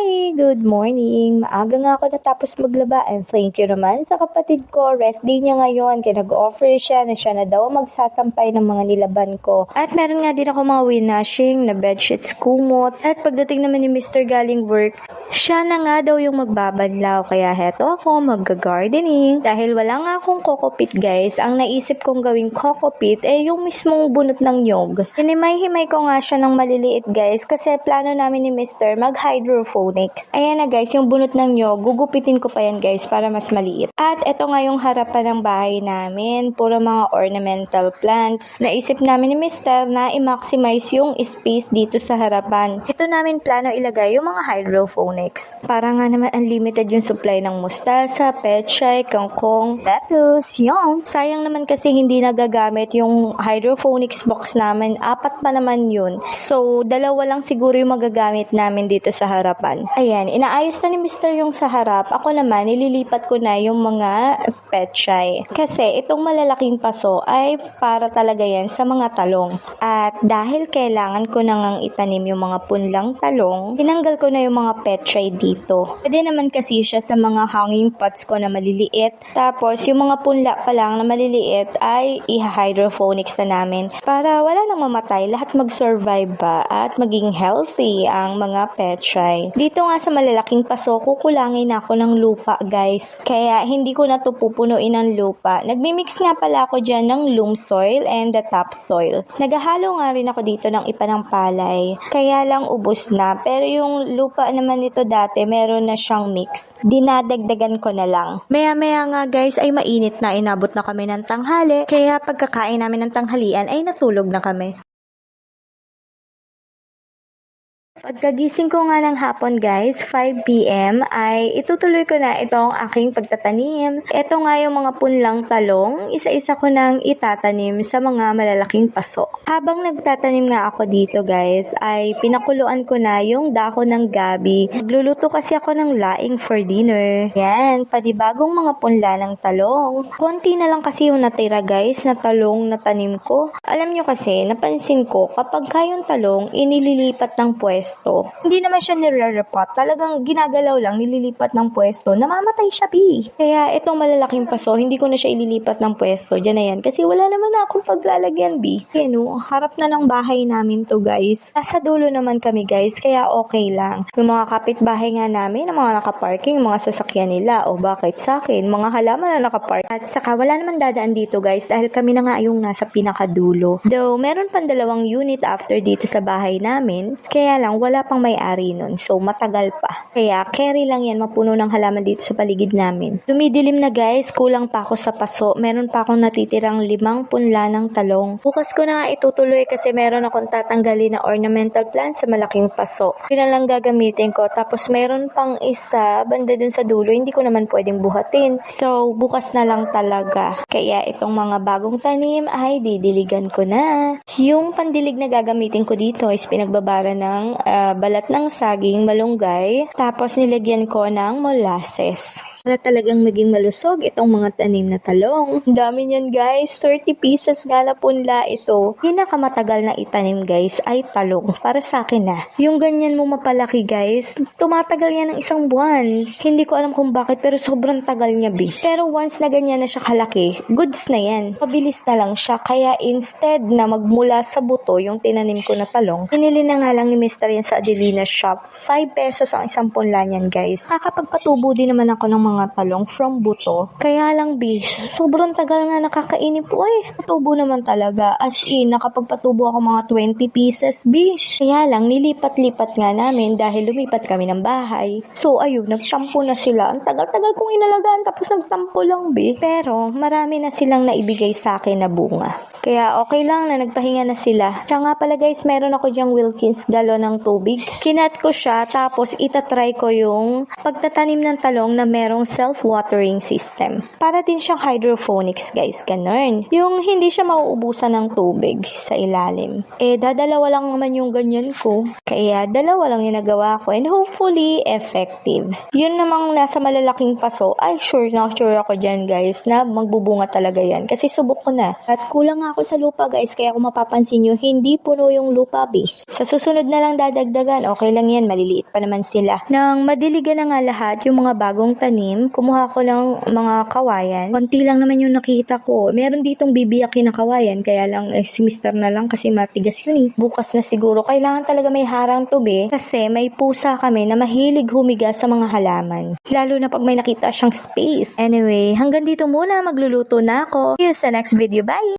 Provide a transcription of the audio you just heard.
Hi! Good morning! Maaga nga ako natapos maglaba and thank you naman sa kapatid ko. Rest day niya ngayon kaya nag-offer siya na daw magsasampay ng mga nilaban ko. At meron nga din ako mga winashing na bedsheets kumot. At pagdating naman ni Mr. galing work, siya na nga daw yung magbabanlaw. Kaya heto ako mag-gardening. Dahil wala nga akong kokopit guys, ang naisip kong gawing kokopit ay yung mismong bunot ng nyog. Hinimay-himay ko nga siya ng maliliit guys kasi plano namin ni Mr. mag-hydroponics. Ayan na guys, yung bunot ng nyog, gugupitin ko pa yan guys para mas maliit. At eto nga yung harapan ng bahay namin, puro mga ornamental plants. Naisip namin ni Mr. na i-maximize yung space dito sa harapan. Ito namin plano ilagay yung mga hydroponics. Para nga naman unlimited yung supply ng mustasa, pechay, kangkong, lettuce, yun. Sayang naman kasi hindi nagagamit yung hydroponics box namin. 4 pa naman yun. So, 2 lang siguro yung magagamit namin dito sa harapan. Ayan, inaayos na ni Mr. yung sa harap. Ako naman, nililipat ko na yung mga pechay. Kasi itong malalaking paso ay para talaga yan sa mga talong. At dahil kailangan ko na ngang itanim yung mga punlang talong, tinanggal ko na yung mga pechay dito. Pwede naman kasi siya sa mga hanging pots ko na maliliit. Tapos yung mga punla pa lang na maliliit ay i-hydroponics na namin para wala nang mamatay, lahat mag-survive ba at maging healthy ang mga pechay. Dito nga sa malalaking paso, kukulangin ako ng lupa guys. Kaya hindi ko na to pupunuin ng lupa. Nagmimix nga pala ako dyan ng loam soil and the topsoil. Naghahalo nga rin ako dito ng ipa ng palay. Kaya lang ubos na. Pero yung lupa naman nito dati, meron na siyang mix. Dinadagdagan ko na lang. Maya-maya nga guys ay mainit na, inabot na kami ng tanghali. Kaya pagkakain namin ng tanghalian ay natulog na kami. Pagkagising ko nga ng hapon guys, 5 p.m. ay itutuloy ko na itong aking pagtatanim. Ito nga yung mga punlang talong, isa-isa ko nang itatanim sa mga malalaking paso. Habang nagtatanim nga ako dito guys, ay pinakuluan ko na yung dahon ng gabi. Nagluluto kasi ako ng laing for dinner. Yan, panibagong mga punla ng talong. Konti na lang kasi yung natira guys na talong na tanim ko. Alam nyo kasi, napansin ko kapag kayong talong, inililipat ng pwesto. Hindi naman siya nire-repot. Talagang ginagalaw lang, nililipat ng pwesto. Namamatay siya, bi. Kaya itong malalaking paso, hindi ko na siya ililipat ng pwesto. Diyan na yan. Kasi wala naman akong paglalagyan, bi. Yan o, harap na ng bahay namin to, guys. Nasa dulo naman kami, guys. Kaya okay lang. Yung mga kapitbahay nga namin, yung mga nakaparking, yung mga sasakyan nila. O bakit sa akin? Mga halaman na nakapark. At saka wala naman dadaan dito, guys. Dahil kami na nga yung nasa pinakadulo. Though, meron pang 2 unit after dito sa bahay namin. Kaya lang, wala pang may-ari nun. So, matagal pa. Kaya, carry lang yan. Mapuno ng halaman dito sa paligid namin. Dumidilim na guys. Kulang pa ako sa paso. Meron pa akong natitirang 5 punla ng talong. Bukas ko na nga itutuloy kasi meron akong tatanggalin na ornamental plant sa malaking paso. Yun lang gagamitin ko. Tapos, meron pang isa banda dun sa dulo. Hindi ko naman pwedeng buhatin. So, bukas na lang talaga. Kaya, itong mga bagong tanim ay didiligan ko na. Yung pandilig na gagamitin ko dito is pinagbabara ng balat ng saging, malunggay, tapos nilagyan ko ng molasses. Para talagang maging malusog itong mga tanim na talong. Ang dami niyan guys, 30 pieces nga na punla ito. Pinakamatagal na itanim guys ay talong. Para sa akin na. Yung ganyan mo mapalaki guys, tumatagal yan ng 1 buwan. Hindi ko alam kung bakit pero sobrang tagal niya bi. Pero once na ganyan na siya kalaki, goods na yan. Mabilis na lang siya. Kaya instead na magmula sa buto yung tinanim ko na talong, pinili na nga lang ni Mr. yan sa Adelina shop. 5 pesos ang 1 punla niyan guys. Nakakapagpatubo din naman ako ng mga talong from buto. Kaya lang bi, sobrang tagal nga nakakainip po patubo naman talaga. As in, nakapagpatubo ako mga 20 pieces bi. Kaya lang, nilipat-lipat nga namin dahil lumipat kami ng bahay. So, ayun, nagtampo na sila. Ang tagal-tagal kong inalagaan tapos nagtampo lang bi. Pero, marami na silang naibigay sa akin na bunga. Kaya okay lang na nagpahinga na sila. Siya nga pala guys, meron ako dyang Wilkins galon ng tubig. Kinat ko siya, tapos itatry ko yung pagtatanim ng talong na merong self-watering system. Para din siyang hydroponics guys, ganun. Yung hindi siya mauubusan ng tubig sa ilalim. Dadalawa lang naman yung ganyan ko. Kaya 2 lang yung nagawa ko and hopefully effective. Yun namang nasa malalaking paso, ay sure ako dyan guys na magbubunga talaga yan. Kasi subok ko na. At kulang ako sa lupa guys, kaya kung mapapansin nyo, hindi puno yung lupa bi. Sa susunod na lang dadagdagan. Okay lang yan, maliliit pa naman sila. Nang madiligan na nga lahat yung mga bagong tanim, kumuha ko ng mga kawayan. Konti lang naman yung nakita ko. Meron ditong bibiyakin na kawayan, kaya lang si Mr. na lang kasi matigas yun eh. Bukas na siguro, kailangan talaga may harang tubi kasi may pusa kami na mahilig humiga sa mga halaman. Lalo na pag may nakita siyang space. Anyway, hanggang dito muna, magluluto na ako. See you sa next video. Bye!